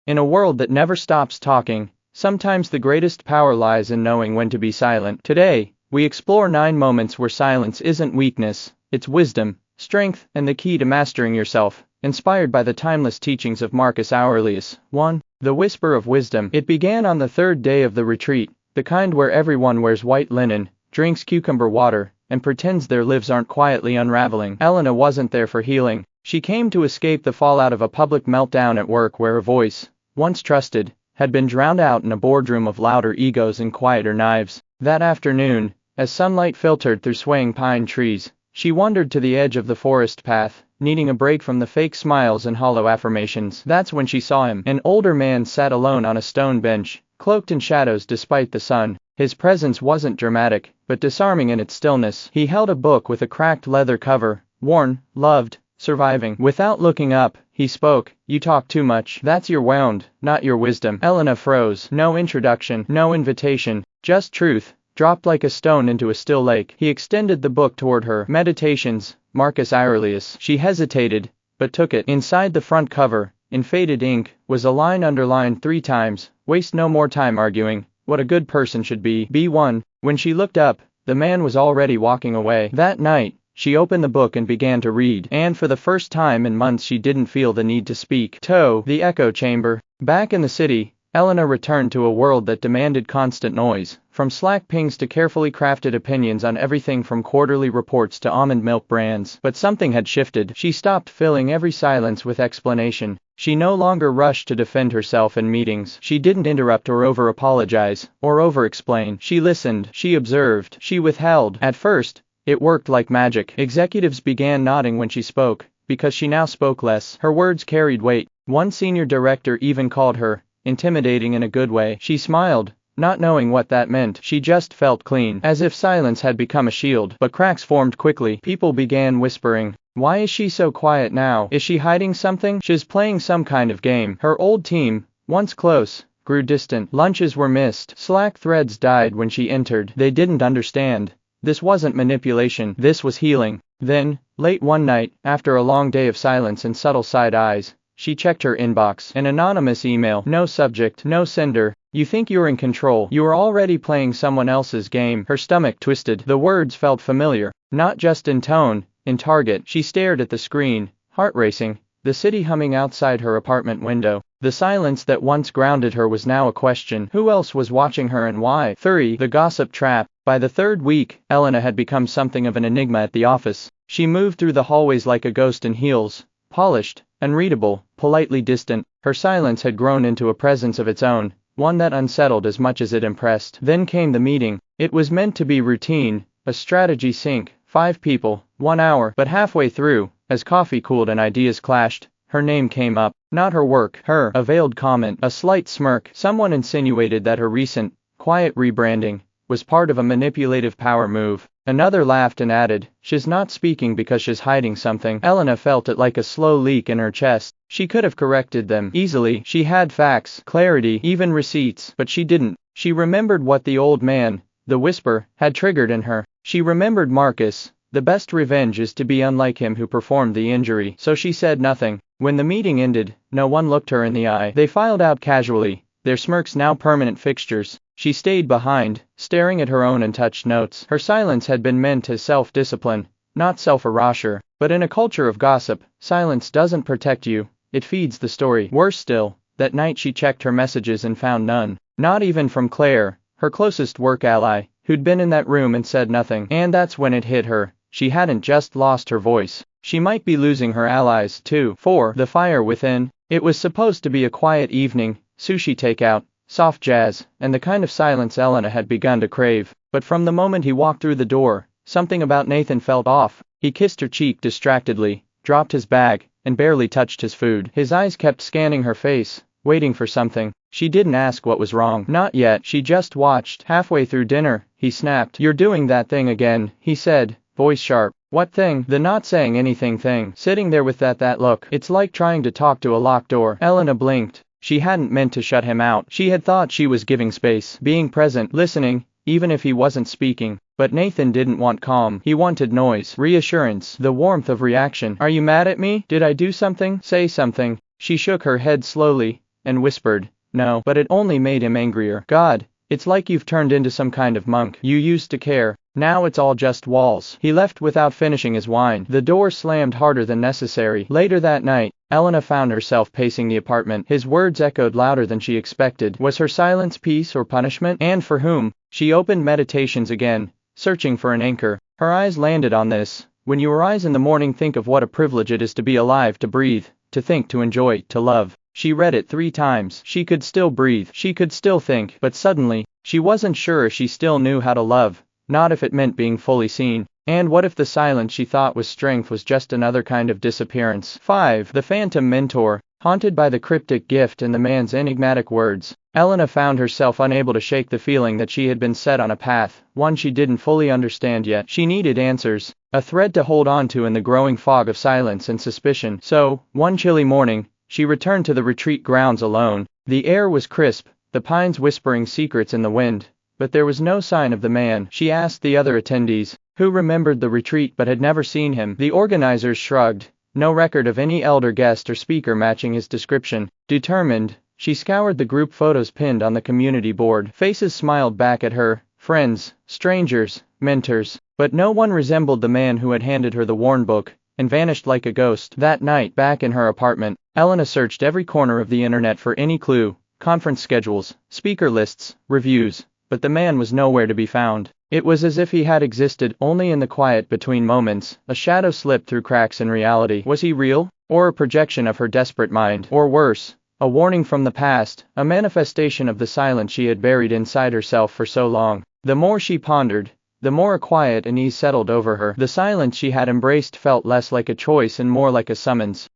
In a world that never stops talking, sometimes the greatest power lies in knowing when to be silent. Today, we explore 9 moments where silence isn't weakness, it's wisdom, strength, and the key to mastering yourself, inspired by the timeless teachings of Marcus Aurelius. 1. The Whisper of Wisdom. It began on the 3rd day of the retreat, the kind where everyone wears white linen, drinks cucumber water, and pretends their lives aren't quietly unraveling. Elena wasn't there for healing. She came to escape the fallout of a public meltdown at work where a voice, once trusted, had been drowned out in a boardroom of louder egos and quieter knives. That afternoon, as sunlight filtered through swaying pine trees, she wandered to the edge of the forest path, needing a break from the fake smiles and hollow affirmations. That's when she saw him. An older man sat alone on a stone bench, cloaked in shadows despite the sun. His presence wasn't dramatic, but disarming in its stillness. He held a book with a cracked leather cover, worn, loved, surviving. Without looking up, he spoke. You talk too much. That's your wound, not your wisdom. Elena froze. No introduction, no invitation, just truth, dropped like a stone into a still lake. He extended the book toward her. Meditations, Marcus Aurelius. She hesitated, but took it. Inside the front cover, in faded ink, was a line underlined 3 times. Waste no more time arguing what a good person should be. B1. When she looked up, the man was already walking away. That night, she opened the book and began to read, and for the first time in months she didn't feel the need to speak. The Echo Chamber. Back in the city, Elena returned to a world that demanded constant noise, from Slack pings to carefully crafted opinions on everything from quarterly reports to almond milk brands. But something had shifted. She stopped filling every silence with explanation. She no longer rushed to defend herself in meetings. She didn't interrupt or over-apologize, or over-explain. She listened, she observed, she withheld. At first, it worked like magic. Executives began nodding when she spoke, because she now spoke less. Her words carried weight. One senior director even called her intimidating in a good way. She smiled, not knowing what that meant. She just felt clean, as if silence had become a shield. But cracks formed quickly. People began whispering. Why is she so quiet now? Is she hiding something? She's playing some kind of game. Her old team, once close, grew distant. Lunches were missed. Slack threads died when she entered. They didn't understand. This wasn't manipulation. This was healing. Then, late one night, after a long day of silence and subtle side eyes, she checked her inbox. An anonymous email. No subject, no sender. You think you're in control. You are already playing someone else's game. Her stomach twisted. The words felt familiar, not just in tone, in target. She stared at the screen, heart racing, the city humming outside her apartment window. The silence that once grounded her was now a question. Who else was watching her and why? 3. The Gossip Trap. By the 3rd week, Elena had become something of an enigma at the office. She moved through the hallways like a ghost in heels, polished, unreadable, politely distant. Her silence had grown into a presence of its own, one that unsettled as much as it impressed. Then came the meeting. It was meant to be routine, a strategy sync, 5 people, 1 hour. But halfway through, as coffee cooled and ideas clashed, her name came up. Not her work, her. A veiled comment, a slight smirk. Someone insinuated that her recent, quiet rebranding was part of a manipulative power move. Another laughed and added, she's not speaking because she's hiding something. Elena felt it like a slow leak in her chest. She could have corrected them easily. She had facts, clarity, even receipts, but she didn't. She remembered what the old man, the whisper, had triggered in her. She remembered Marcus. The best revenge is to be unlike him who performed the injury. So she said nothing. When the meeting ended, no one looked her in the eye. They filed out casually, their smirks now permanent fixtures. She stayed behind, staring at her own untouched notes. Her silence had been meant as self-discipline, not self-erasure. But in a culture of gossip, silence doesn't protect you, it feeds the story. Worse still, that night she checked her messages and found none. Not even from Claire, her closest work ally, who'd been in that room and said nothing. And that's when it hit her. She hadn't just lost her voice. She might be losing her allies, too. 4. The Fire Within. It was supposed to be a quiet evening, sushi takeout, soft jazz, and the kind of silence Elena had begun to crave. But from the moment he walked through the door, something about Nathan felt off. He kissed her cheek distractedly, dropped his bag, and barely touched his food. His eyes kept scanning her face, waiting for something. She didn't ask what was wrong. Not yet. She just watched. Halfway through dinner, he snapped. You're doing that thing again, he said, voice sharp. What thing? The not saying anything thing. Sitting there with that look. It's like trying to talk to a locked door. Elena blinked. She hadn't meant to shut him out. She had thought she was giving space, being present, listening, even if he wasn't speaking. But Nathan didn't want calm. He wanted noise, reassurance, the warmth of reaction. Are you mad at me? Did I do something? Say something. She shook her head slowly, and whispered, "No," but it only made him angrier. "God, it's like you've turned into some kind of monk. You used to care. Now it's all just walls." He left without finishing his wine. The door slammed harder than necessary. Later that night, Elena found herself pacing the apartment. His words echoed louder than she expected. Was her silence peace or punishment? And for whom? She opened Meditations again, searching for an anchor. Her eyes landed on this. When you arise in the morning, think of what a privilege it is to be alive, to breathe, to think, to enjoy, to love. She read it 3 times. She could still breathe. She could still think. But suddenly, she wasn't sure if she still knew how to love. Not if it meant being fully seen. And what if the silence she thought was strength was just another kind of disappearance? 5. The Phantom Mentor. Haunted by the cryptic gift and the man's enigmatic words, Elena found herself unable to shake the feeling that she had been set on a path, one she didn't fully understand yet. She needed answers, a thread to hold on to in the growing fog of silence and suspicion. So, one chilly morning, she returned to the retreat grounds alone. The air was crisp, the pines whispering secrets in the wind, but there was no sign of the man. She asked the other attendees, who remembered the retreat but had never seen him. The organizers shrugged. No record of any elder guest or speaker matching his description. Determined, she scoured the group photos pinned on the community board. Faces smiled back at her, friends, strangers, mentors, but no one resembled the man who had handed her the worn book and vanished like a ghost. That night, back in her apartment, Elena searched every corner of the internet for any clue, conference schedules, speaker lists, reviews, but the man was nowhere to be found. It was as if he had existed only in the quiet between moments. A shadow slipped through cracks in reality. Was he real? Or a projection of her desperate mind? Or worse, a warning from the past, a manifestation of the silence she had buried inside herself for so long? The more she pondered, the more a quiet unease settled over her. The silence she had embraced felt less like a choice and more like a summons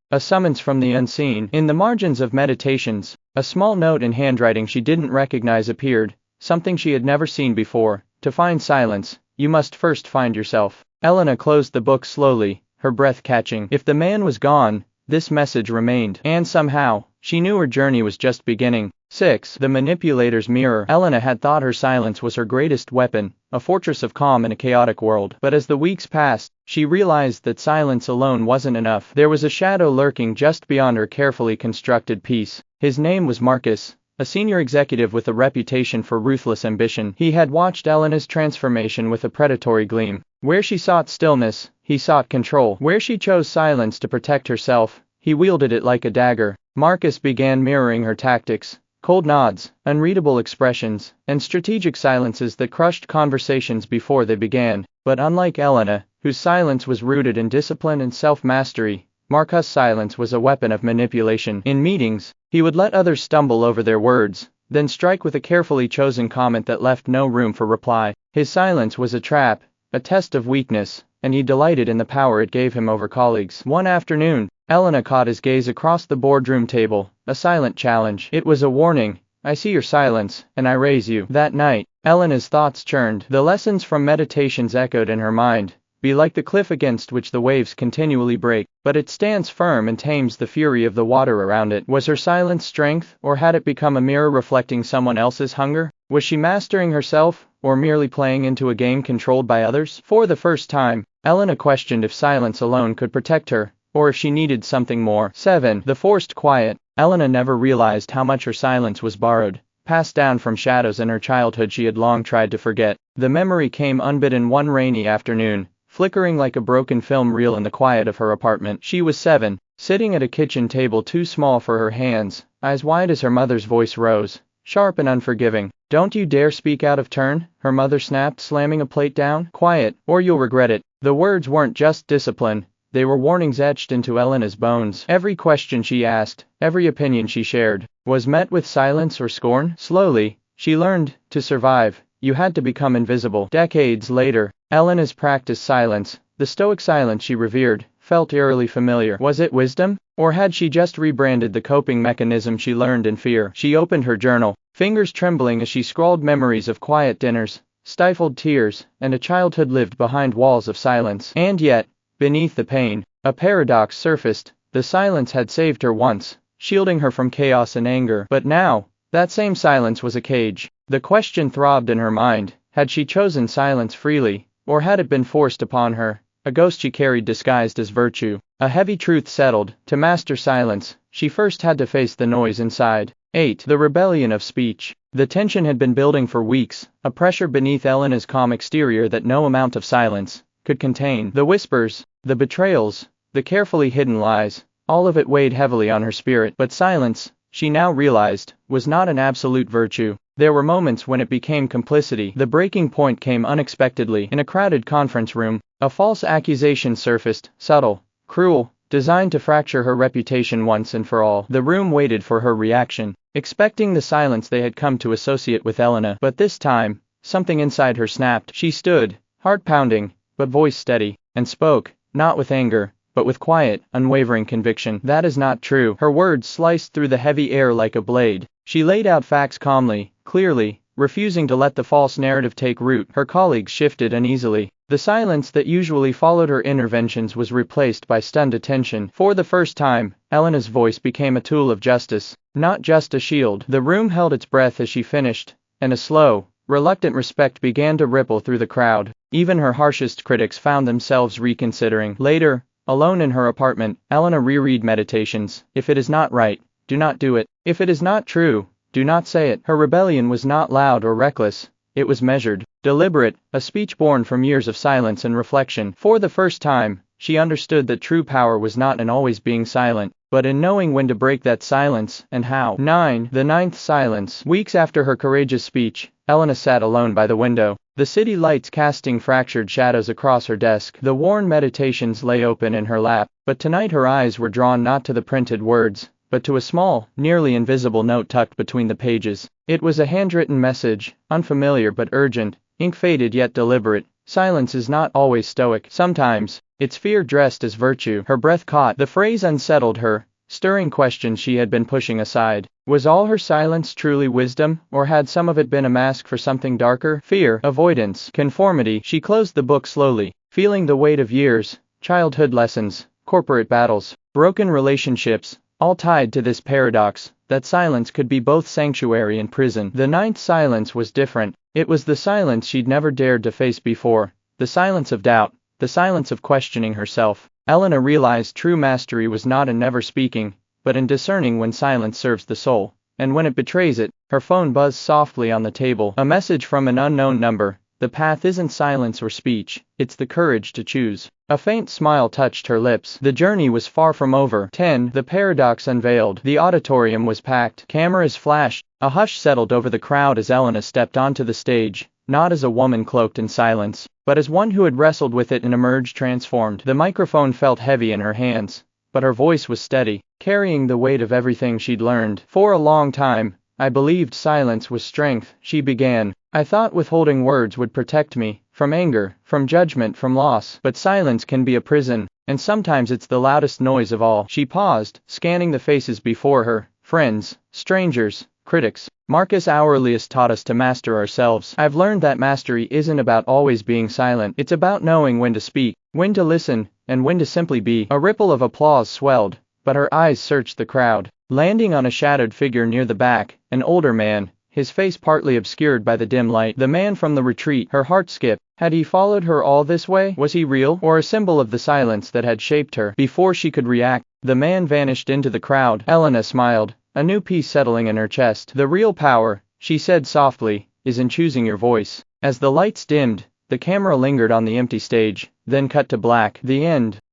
from the unseen. In the margins of Meditations, a small note in handwriting she didn't recognize appeared, something she had never seen before. To find silence, you must first find yourself. Elena closed the book slowly, her breath catching. If the man was gone, this message remained. And somehow, she knew her journey was just beginning. 6. The Manipulator's Mirror. Elena had thought her silence was her greatest weapon, a fortress of calm in a chaotic world. But as the weeks passed, she realized that silence alone wasn't enough. There was a shadow lurking just beyond her carefully constructed peace. His name was Marcus, a senior executive with a reputation for ruthless ambition. He had watched Elena's transformation with a predatory gleam. Where she sought stillness, he sought control. Where she chose silence to protect herself, he wielded it like a dagger. Marcus began mirroring her tactics. Cold nods, unreadable expressions, and strategic silences that crushed conversations before they began. But unlike Elena, whose silence was rooted in discipline and self-mastery, Marcus' silence was a weapon of manipulation. In meetings, he would let others stumble over their words, then strike with a carefully chosen comment that left no room for reply. His silence was a trap, a test of weakness, and he delighted in the power it gave him over colleagues. One afternoon, Elena caught his gaze across the boardroom table, a silent challenge. It was a warning. I see your silence, and I raise you. That night, Elena's thoughts churned. The lessons from Meditations echoed in her mind. Be like the cliff against which the waves continually break, but it stands firm and tames the fury of the water around it. Was her silence strength, or had it become a mirror reflecting someone else's hunger? Was she mastering herself, or merely playing into a game controlled by others? For the first time, Elena questioned if silence alone could protect her, or if she needed something more. 7. The Forced Quiet. Elena never realized how much her silence was borrowed, passed down from shadows in her childhood she had long tried to forget. The memory came unbidden one rainy afternoon, flickering like a broken film reel in the quiet of her apartment. She was 7, sitting at a kitchen table too small for her hands, eyes wide as her mother's voice rose, sharp and unforgiving. Don't you dare speak out of turn, her mother snapped, slamming a plate down. Quiet, or you'll regret it. The words weren't just discipline, they were warnings etched into Elena's bones. Every question she asked, every opinion she shared, was met with silence or scorn. Slowly, she learned, to survive, you had to become invisible. Decades later, Elena's practiced silence, the Stoic silence she revered, felt eerily familiar. Was it wisdom? Or had she just rebranded the coping mechanism she learned in fear? She opened her journal, fingers trembling as she scrawled memories of quiet dinners, stifled tears, and a childhood lived behind walls of silence. And yet, beneath the pain, a paradox surfaced. The silence had saved her once, shielding her from chaos and anger. But now, that same silence was a cage. The question throbbed in her mind, had she chosen silence freely, or had it been forced upon her? a ghost she carried disguised as virtue. A heavy truth settled: to master silence, she first had to face the noise inside. 8. The rebellion of speech. The tension had been building for weeks, a pressure beneath Elena's calm exterior that no amount of silence could contain. The whispers, the betrayals, the carefully hidden lies, all of it weighed heavily on her spirit. But silence, she now realized, was not an absolute virtue. There were moments when it became complicity. The breaking point came unexpectedly. In a crowded conference room, a false accusation surfaced, subtle, cruel, designed to fracture her reputation once and for all. The room waited for her reaction, expecting the silence they had come to associate with Elena. But this time, something inside her snapped. She stood, heart pounding, but voice steady, and spoke, not with anger, but with quiet, unwavering conviction. That is not true. Her words sliced through the heavy air like a blade. She laid out facts calmly, clearly, refusing to let the false narrative take root. Her colleagues shifted uneasily. The silence that usually followed her interventions was replaced by stunned attention. For the first time, Elena's voice became a tool of justice, not just a shield. The room held its breath as she finished, and a slow, reluctant respect began to ripple through the crowd. Even her harshest critics found themselves reconsidering. Later, alone in her apartment, Elena reread Meditations. If it is not right, do not do it. If it is not true, do not say it. Her rebellion was not loud or reckless. It was measured, deliberate, a speech born from years of silence and reflection. For the first time, she understood that true power was not in always being silent, but in knowing when to break that silence, and how. 9. The ninth silence. Weeks after her courageous speech, Elena sat alone by the window, the city lights casting fractured shadows across her desk. The worn Meditations lay open in her lap, but tonight her eyes were drawn not to the printed words, but to a small, nearly invisible note tucked between the pages. It was a handwritten message, unfamiliar but urgent, ink-faded yet deliberate. Silence is not always stoic. Sometimes, it's fear dressed as virtue. Her breath caught. The phrase unsettled her, stirring questions she had been pushing aside. Was all her silence truly wisdom, or had some of it been a mask for something darker? Fear, avoidance, conformity. She closed the book slowly, feeling the weight of years, childhood lessons, corporate battles, broken relationships, all tied to this paradox, that silence could be both sanctuary and prison. The ninth silence was different. It was the silence she'd never dared to face before, the silence of doubt, the silence of questioning herself. Elena realized true mastery was not in never speaking, but in discerning when silence serves the soul, and when it betrays it. Her phone buzzed softly on the table. A message from an unknown number. The path isn't silence or speech, it's the courage to choose. A faint smile touched her lips. The journey was far from over. 10. The paradox unveiled. The auditorium was packed. Cameras flashed. A hush settled over the crowd as Elena stepped onto the stage, not as a woman cloaked in silence, but as one who had wrestled with it and emerged transformed. The microphone felt heavy in her hands, but her voice was steady, carrying the weight of everything she'd learned. For a long time, I believed silence was strength, she began. I thought withholding words would protect me, from anger, from judgment, from loss. But silence can be a prison, and sometimes it's the loudest noise of all. She paused, scanning the faces before her, friends, strangers, critics. Marcus Aurelius taught us to master ourselves. I've learned that mastery isn't about always being silent. It's about knowing when to speak, when to listen, and when to simply be. A ripple of applause swelled, but her eyes searched the crowd, landing on a shadowed figure near the back, an older man, his face partly obscured by the dim light. The man from the retreat. Her heart skipped. Had he followed her all this way? Was he real, or a symbol of the silence that had shaped her? Before she could react, the man vanished into the crowd. Elena smiled, a new peace settling in her chest. The real power, she said softly, is in choosing your voice. As the lights dimmed, the camera lingered on the empty stage, then cut to black. The end.